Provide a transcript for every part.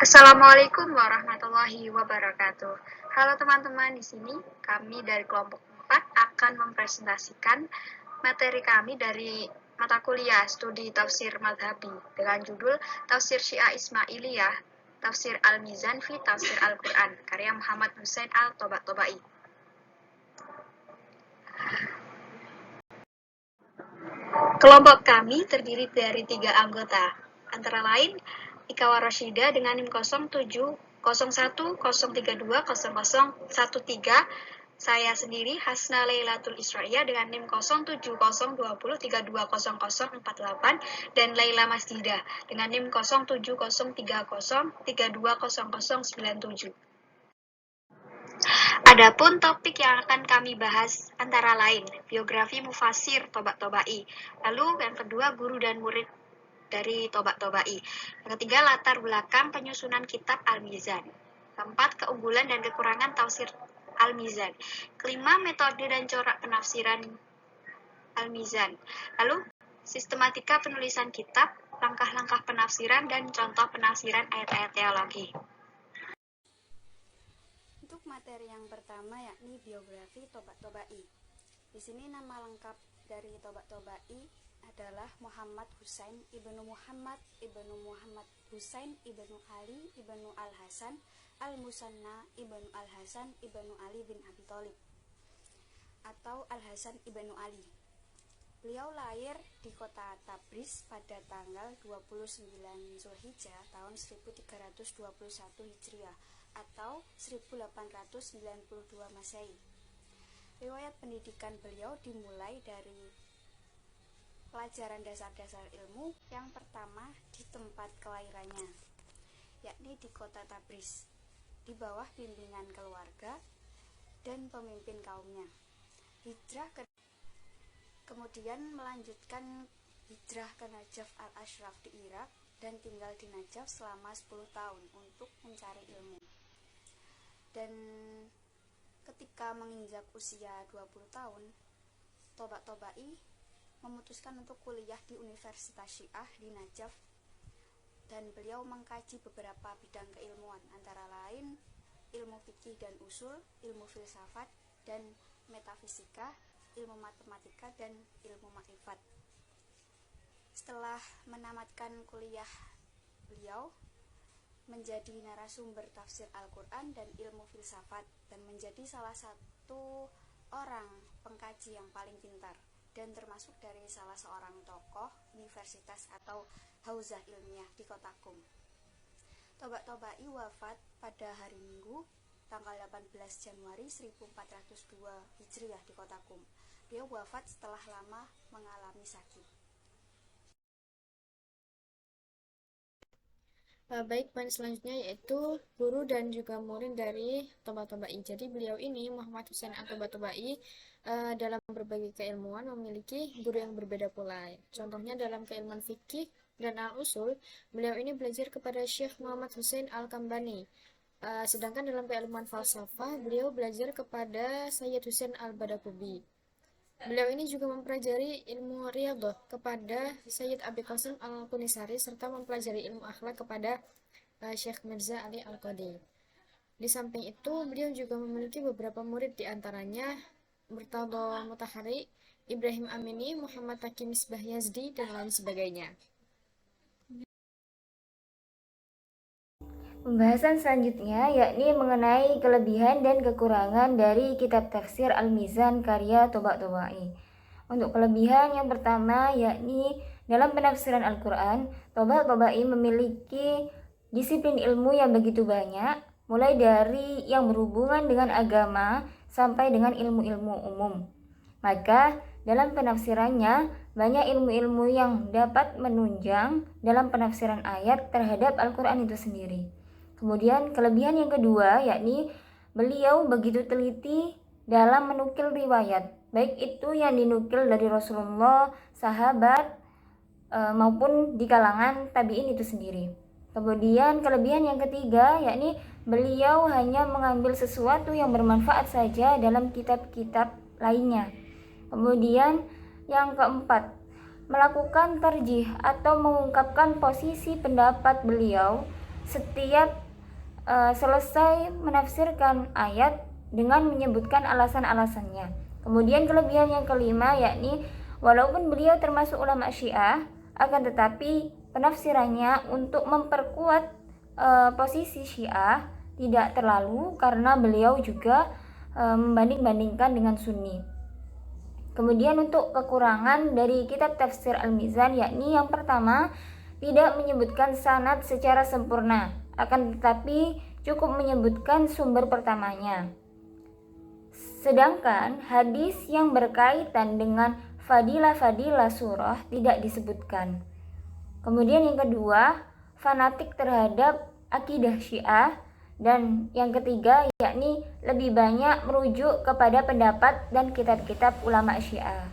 Assalamualaikum warahmatullahi wabarakatuh. Halo teman-teman, di sini kami dari kelompok 4 akan mempresentasikan materi kami dari mata kuliah studi tafsir madhabi dengan judul Tafsir Syiah Ismailiyah, Tafsir Al-Mizan fi Tafsir Al-Quran, karya Muhammad Hussein Al-Tabatabai. Kelompok kami terdiri dari 3 anggota, antara lain Ika Waroshida dengan NIM 070103200013, saya sendiri Hasna Lailatul Isra'iyah dengan NIM 070203200048, dan Laila Masjidah dengan NIM 0730320097. Adapun topik yang akan kami bahas antara lain biografi Mufasir Tabatabai, lalu yang kedua guru dan murid dari Tabatabai, yang ketiga latar belakang penyusunan kitab Al-Mizan, keempat keunggulan dan kekurangan tafsir Al-Mizan, kelima metode dan corak penafsiran Al-Mizan, lalu sistematika penulisan kitab, langkah-langkah penafsiran, dan contoh penafsiran ayat-ayat teologi. Untuk materi yang pertama yakni biografi Tabatabai. Di sini nama lengkap dari Tabatabai adalah Muhammad Husain ibnu Muhammad Husain ibnu Ali ibnu Al-Hasan Al-Musanna ibnu Al-Hasan ibnu Ali bin Abi Thalib atau Al-Hasan ibnu Ali. Beliau lahir di kota Tabriz pada tanggal 29 Zulhijjah tahun 1321 Hijriah atau 1892 Masehi. Riwayat pendidikan beliau dimulai dari pelajaran dasar-dasar ilmu yang pertama di tempat kelahirannya, yakni di kota Tabriz, di bawah bimbingan keluarga dan pemimpin kaumnya. Kemudian melanjutkan hijrah ke Najaf al-Ashraf di Irak dan tinggal di Najaf selama 10 tahun untuk mencari ilmu. Dan ketika menginjak usia 20 tahun, Tabatabai memutuskan untuk kuliah di Universitas Syiah di Najaf, dan beliau mengkaji beberapa bidang keilmuan, antara lain ilmu fikih dan usul, ilmu filsafat dan metafisika, ilmu matematika, dan ilmu makrifat. Setelah menamatkan kuliah, beliau menjadi narasumber tafsir Al-Quran dan ilmu filsafat, dan menjadi salah satu orang pengkaji yang paling pintar, dan termasuk dari salah seorang tokoh universitas atau hauzah ilmiah di kota Qum. Tabatabai wafat pada hari Minggu tanggal 18 Januari 1402 Hijriah di kota Qum. Beliau wafat setelah lama mengalami sakit. Baik, poin selanjutnya yaitu guru dan juga murid dari Tabatabai. Jadi beliau ini Muhammad Hussein Al-Tabatabai dalam berbagai keilmuan memiliki guru yang berbeda pula. Contohnya dalam keilmuan fikih dan al-usul, beliau ini belajar kepada Syekh Muhammad Hussein Al-Kambani. Sedangkan dalam keilmuan falsafah, beliau belajar kepada Sayyid Hussein Al-Badakubi. Beliau ini juga mempelajari ilmu riyadhah kepada Sayyid Abi Qasim Al-Kunisari, serta mempelajari ilmu akhlak kepada Syekh Mirza Ali Al-Qadi. Di samping itu, beliau juga memiliki beberapa murid, di antaranya Murtadha Mutahari, Ibrahim Amini, Muhammad Taqi Misbah Yazdi, dan lain sebagainya. Pembahasan selanjutnya yakni mengenai kelebihan dan kekurangan dari kitab tafsir Al-Mizan karya Tabatabai. Untuk kelebihan yang pertama yakni dalam penafsiran Al-Quran, Tabatabai memiliki disiplin ilmu yang begitu banyak, mulai dari yang berhubungan dengan agama sampai dengan ilmu-ilmu umum. Maka dalam penafsirannya banyak ilmu-ilmu yang dapat menunjang dalam penafsiran ayat terhadap Al-Quran itu sendiri. Kemudian kelebihan yang kedua yakni beliau begitu teliti dalam menukil riwayat, baik itu yang dinukil dari Rasulullah, sahabat, maupun di kalangan tabi'in itu sendiri. Kemudian kelebihan yang ketiga yakni beliau hanya mengambil sesuatu yang bermanfaat saja dalam kitab-kitab lainnya. Kemudian yang keempat, melakukan tarjih atau mengungkapkan posisi pendapat beliau setiap selesai menafsirkan ayat dengan menyebutkan alasan-alasannya. Kemudian kelebihan yang kelima yakni walaupun beliau termasuk ulama Syiah, akan tetapi penafsirannya untuk memperkuat posisi Syiah tidak terlalu, karena beliau juga membanding-bandingkan dengan Sunni. Kemudian untuk kekurangan dari kitab tafsir Al-Mizan yakni yang pertama, tidak menyebutkan sanad secara sempurna, akan tetapi cukup menyebutkan sumber pertamanya. Sedangkan hadis yang berkaitan dengan fadilah-fadilah surah tidak disebutkan. Kemudian yang kedua, fanatik terhadap akidah Syiah, dan yang ketiga yakni lebih banyak merujuk kepada pendapat dan kitab-kitab ulama Syiah.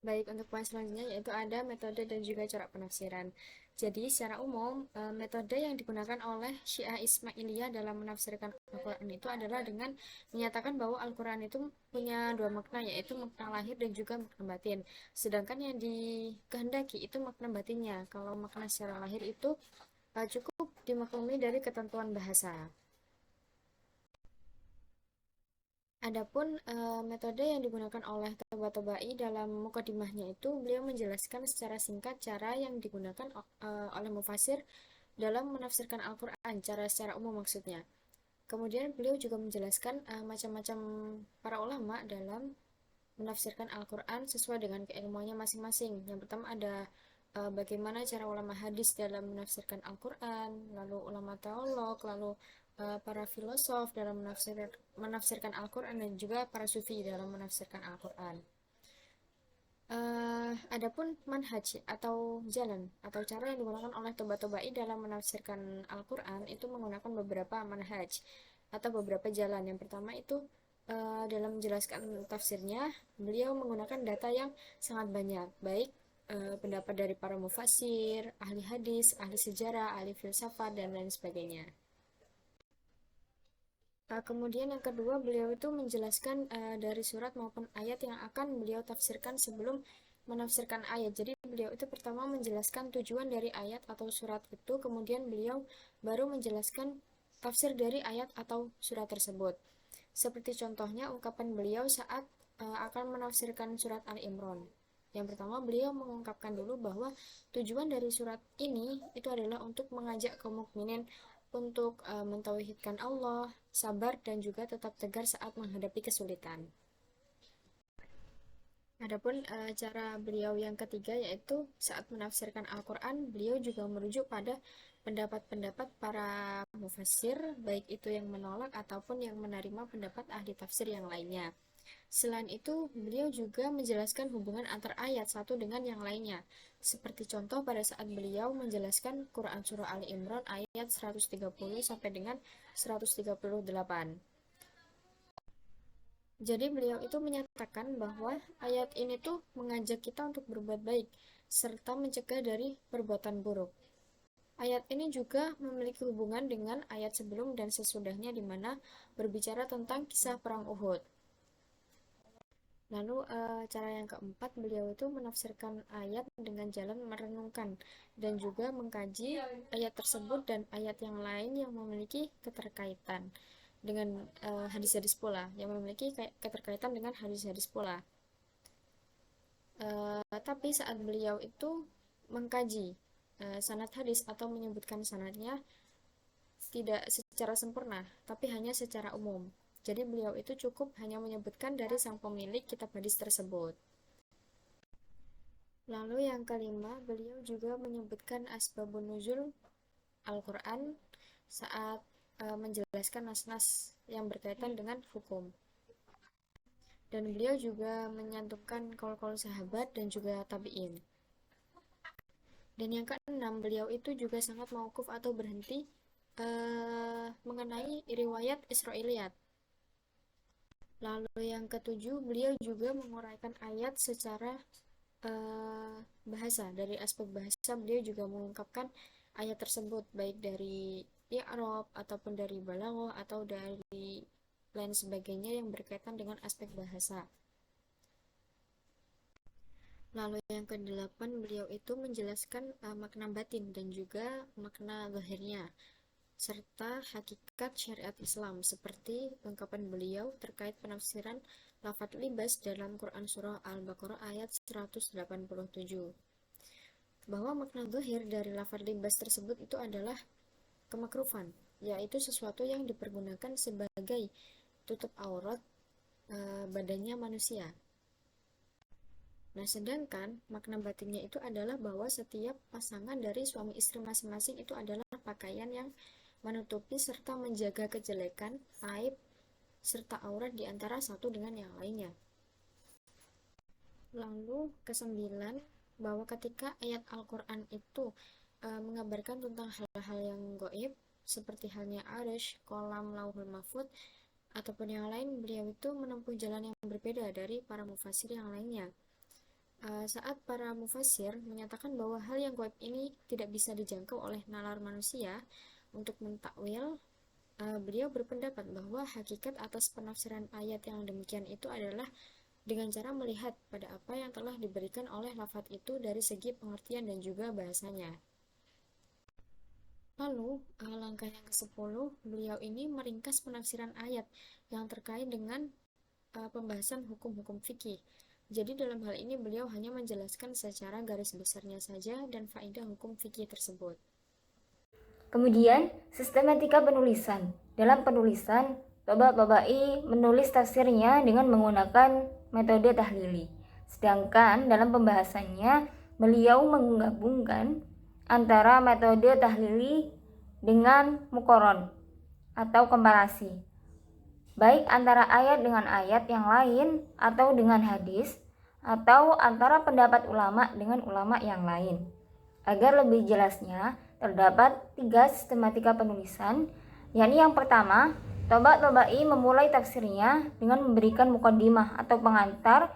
Baik, untuk poin selanjutnya yaitu ada metode dan juga corak penafsiran. Jadi, secara umum, metode yang digunakan oleh Syiah Ismailiyah dalam menafsirkan Al-Quran itu adalah dengan menyatakan bahwa Al-Quran itu punya dua makna, yaitu makna lahir dan juga makna batin. Sedangkan yang dikehendaki itu makna batinnya. Kalau makna secara lahir itu cukup dimaklumi dari ketentuan bahasa. Adapun metode yang digunakan oleh Tabatabai dalam mukadimahnya itu, beliau menjelaskan secara singkat cara yang digunakan oleh mufasir dalam menafsirkan Al-Quran, cara secara umum maksudnya. Kemudian beliau juga menjelaskan macam-macam para ulama dalam menafsirkan Al-Quran sesuai dengan keilmuannya masing-masing. Yang pertama ada bagaimana cara ulama hadis dalam menafsirkan Al-Quran, lalu ulama teolog, lalu para filosof dalam menafsirkan Al-Quran, dan juga para sufi dalam menafsirkan Al-Quran. Adapun manhaj atau jalan atau cara yang digunakan oleh Tabatabai dalam menafsirkan Al-Quran itu menggunakan beberapa manhaj atau beberapa jalan. Yang pertama itu dalam menjelaskan tafsirnya, beliau menggunakan data yang sangat banyak, baik pendapat dari para mufasir, ahli hadis, ahli sejarah, ahli filsafat, dan lain sebagainya. Kemudian yang kedua, beliau itu menjelaskan dari surat maupun ayat yang akan beliau tafsirkan sebelum menafsirkan ayat. Jadi beliau itu pertama menjelaskan tujuan dari ayat atau surat itu, kemudian beliau baru menjelaskan tafsir dari ayat atau surat tersebut. Seperti contohnya ungkapan beliau saat akan menafsirkan surat Al-Imran. Yang pertama, beliau mengungkapkan dulu bahwa tujuan dari surat ini itu adalah untuk mengajak kaum mukminin untuk mentauhidkan Allah, sabar, dan juga tetap tegar saat menghadapi kesulitan. Adapun cara beliau yang ketiga yaitu saat menafsirkan Al-Quran, beliau juga merujuk pada pendapat-pendapat para mufassir, baik itu yang menolak ataupun yang menerima pendapat ahli tafsir yang lainnya. Selain itu, beliau juga menjelaskan hubungan antar ayat satu dengan yang lainnya. Seperti contoh pada saat beliau menjelaskan Quran Surah Ali Imran ayat 130 sampai dengan 138. Jadi beliau itu menyatakan bahwa ayat ini tuh mengajak kita untuk berbuat baik, serta mencegah dari perbuatan buruk. Ayat ini juga memiliki hubungan dengan ayat sebelum dan sesudahnya, di mana berbicara tentang kisah perang Uhud. Lalu cara yang keempat, beliau itu menafsirkan ayat dengan jalan merenungkan dan juga mengkaji ayat tersebut dan ayat yang lain yang memiliki keterkaitan dengan hadis-hadis pula, yang memiliki keterkaitan dengan hadis-hadis pula. Tapi saat beliau itu mengkaji sanad hadis atau menyebutkan sanadnya tidak secara sempurna, tapi hanya secara umum. Jadi beliau itu cukup hanya menyebutkan dari sang pemilik kitab hadis tersebut. Lalu yang kelima, beliau juga menyebutkan asbabun nuzul Al-Quran saat menjelaskan nas-nas yang berkaitan dengan hukum. Dan beliau juga menyantumkan qaul-qaul sahabat dan juga tabi'in. Dan yang keenam, beliau itu juga sangat mauquf atau berhenti mengenai riwayat Israiliyat. Lalu yang ketujuh, beliau juga menguraikan ayat secara bahasa. Dari aspek bahasa, beliau juga mengungkapkan ayat tersebut, baik dari i'rab ataupun dari balaghah atau dari lain sebagainya yang berkaitan dengan aspek bahasa. Lalu yang ke-8, beliau itu menjelaskan makna batin dan juga makna zahirnya serta hakikat syariat Islam, seperti ungkapan beliau terkait penafsiran lafadz libas dalam Quran Surah Al-Baqarah ayat 187, bahwa makna zahir dari lafadz libas tersebut itu adalah kemakrufan, yaitu sesuatu yang dipergunakan sebagai tutup aurat badannya manusia. Nah, sedangkan makna batinnya itu adalah bahwa setiap pasangan dari suami istri masing-masing itu adalah pakaian yang menutupi serta menjaga kejelekan, aib, serta aurat di antara satu dengan yang lainnya. Lalu ke-9, bahwa ketika ayat Al-Quran itu mengabarkan tentang hal-hal yang gaib, seperti halnya arsy, kolam, lauhul mahfuz, ataupun yang lain, beliau itu menempuh jalan yang berbeda dari para mufassir yang lainnya. Saat para mufassir menyatakan bahwa hal yang gaib ini tidak bisa dijangkau oleh nalar manusia untuk mentakwil, beliau berpendapat bahwa hakikat atas penafsiran ayat yang demikian itu adalah dengan cara melihat pada apa yang telah diberikan oleh lafadz itu dari segi pengertian dan juga bahasanya. Lalu, langkah yang ke-10, beliau ini meringkas penafsiran ayat yang terkait dengan pembahasan hukum-hukum fikih. Jadi dalam hal ini beliau hanya menjelaskan secara garis besarnya saja dan faedah hukum fikih tersebut. Kemudian, sistematika penulisan. Dalam penulisan, Toba-Tobai menulis tafsirnya dengan menggunakan metode tahlili. Sedangkan dalam pembahasannya, beliau menggabungkan antara metode tahlili dengan muqaron atau komparasi, baik antara ayat dengan ayat yang lain atau dengan hadis, atau antara pendapat ulama dengan ulama yang lain. Agar lebih jelasnya, terdapat 3 sistematika penulisan, yakni yang pertama, Toba-Tobai memulai tafsirnya dengan memberikan muqaddimah atau pengantar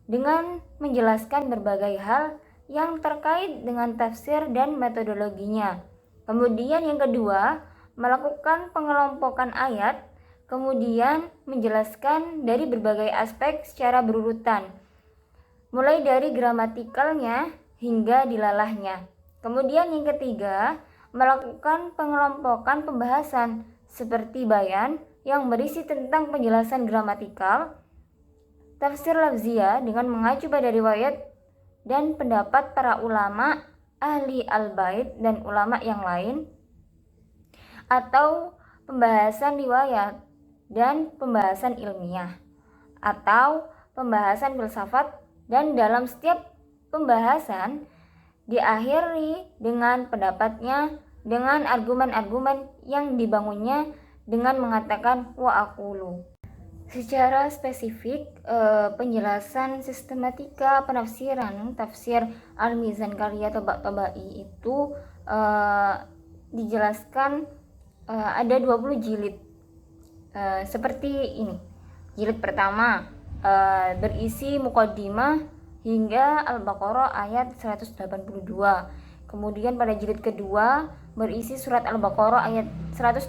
dengan menjelaskan berbagai hal yang terkait dengan tafsir dan metodologinya. Kemudian yang kedua, melakukan pengelompokan ayat, kemudian menjelaskan dari berbagai aspek secara berurutan, mulai dari gramatikalnya hingga dilalahnya. Kemudian yang ketiga, melakukan pengelompokan pembahasan seperti bayan yang berisi tentang penjelasan gramatikal, tafsir lafziyah dengan mengacu pada riwayat dan pendapat para ulama ahli al-bait dan ulama yang lain, atau pembahasan riwayat dan pembahasan ilmiah, atau pembahasan filsafat, dan dalam setiap pembahasan diakhiri dengan pendapatnya dengan argumen-argumen yang dibangunnya dengan mengatakan wa aqulu. Secara spesifik, penjelasan sistematika penafsiran tafsir Al-Mizan karya Toba-Tobai itu dijelaskan ada 20 jilid seperti ini. Jilid pertama berisi muqaddimah hingga Al-Baqarah ayat 182. Kemudian pada jilid kedua berisi surat Al-Baqarah ayat 183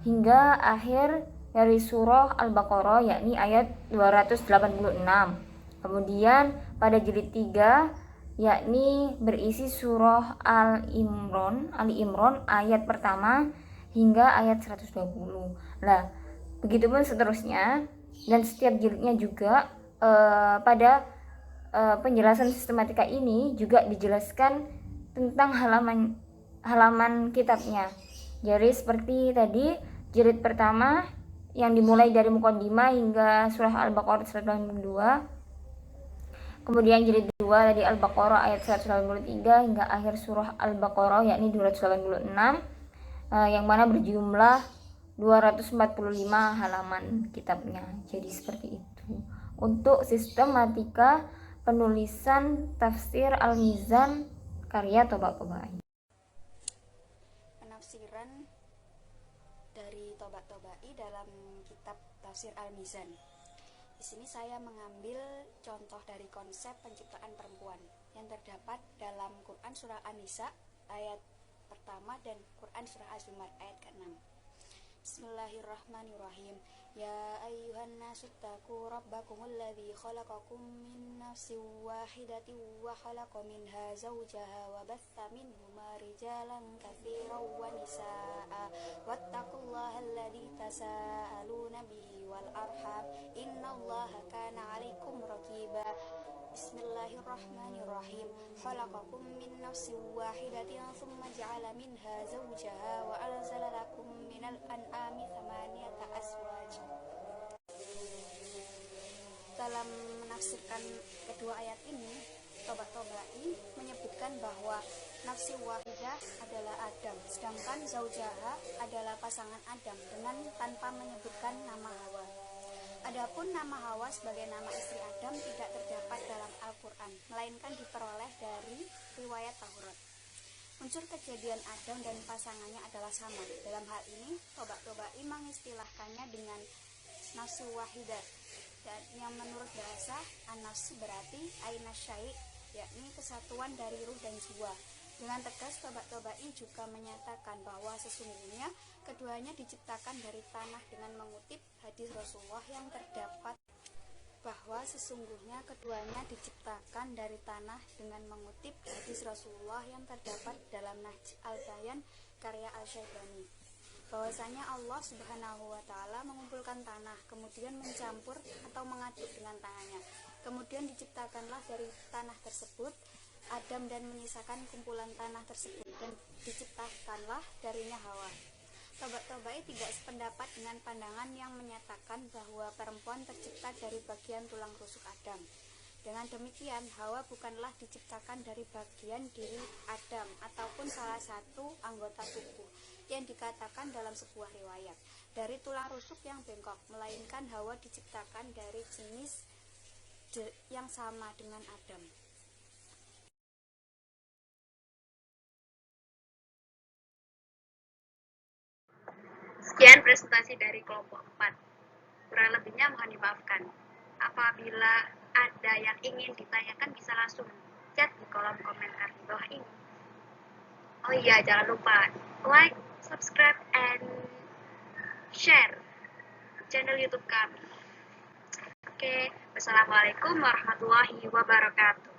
hingga akhir dari surah Al-Baqarah, yakni ayat 286. Kemudian pada jilid 3 yakni berisi surah Ali Imran ayat pertama hingga ayat 120. Nah, begitupun seterusnya, dan setiap jilidnya juga pada penjelasan sistematika ini juga dijelaskan tentang halaman kitabnya. Jadi seperti tadi, jilid pertama yang dimulai dari muqaddimah hingga surah Al-Baqarah 182. Kemudian jilid 2 dari Al-Baqarah ayat 183 hingga akhir surah Al-Baqarah yakni 286, yang mana berjumlah 245 halaman kitabnya. Jadi seperti itu untuk sistematika penulisan tafsir Al-Mizan karya Toba-Tobai. Penafsiran dari Toba-Tobai dalam kitab tafsir Al-Mizan. Di sini saya mengambil contoh dari konsep penciptaan perempuan yang terdapat dalam Quran surah An-Nisa ayat pertama dan Quran surah Az-Zumar ayat ke-6. Bismillahirrahmanirrahim. يا أيها الناس اتقوا ربكم الذي خلقكم من نفس واحدة وخلق منها زوجها وبث منهما رجالا كثيرا ونساء واتقوا الله الذي تساءلون به والأرحام إن الله كان عليكم رقيبا بسم الله الرحمن الرحيم خلقكم من نفس واحدة ثم جعل منها زوجها وأنزل لكم من الأنعام ثمانية أزواج. Dalam menafsirkan kedua ayat ini, Toba-Tobai menyebutkan bahwa nafsi wahidah adalah Adam, sedangkan zaujaha adalah pasangan Adam dengan tanpa menyebutkan nama Hawa. Adapun nama Hawa sebagai nama istri Adam tidak terdapat dalam Al-Quran, melainkan diperoleh dari riwayat Taurat. Unsur kejadian Adam dan pasangannya adalah sama. Dalam hal ini, Toba-Tobai mengistilahkannya dengan nafsu wahidah, dan yang menurut bahasa an-nafs berarti ainas syai', yakni kesatuan dari ruh dan jiwa. Dengan tegas, Toba-Tobai juga menyatakan bahwa sesungguhnya keduanya diciptakan dari tanah dengan mengutip hadis Rasulullah yang terdapat bahwa sesungguhnya keduanya diciptakan dari tanah dengan mengutip hadis Rasulullah yang terdapat dalam Nahj al-Bayan karya Al-Syaibani, bahwasanya Allah Subhanahu wa Ta'ala mengumpulkan tanah, kemudian mencampur atau mengaduk dengan tangannya. Kemudian diciptakanlah dari tanah tersebut Adam dan menyisakan kumpulan tanah tersebut, dan diciptakanlah darinya Hawa. Toba-Tobai tidak sependapat dengan pandangan yang menyatakan bahwa perempuan tercipta dari bagian tulang rusuk Adam. Dengan demikian, Hawa bukanlah diciptakan dari bagian diri Adam ataupun salah satu anggota tubuh yang dikatakan dalam sebuah riwayat dari tulang rusuk yang bengkok, melainkan Hawa diciptakan dari jenis yang sama dengan Adam. Sekian presentasi dari kelompok 4. Kurang lebihnya mohon dimaafkan. Apabila ada yang ingin ditanyakan bisa langsung chat di kolom komentar di bawah ini. Oh iya, jangan lupa like, subscribe, and share channel YouTube kami. Oke, wassalamualaikum warahmatullahi wabarakatuh.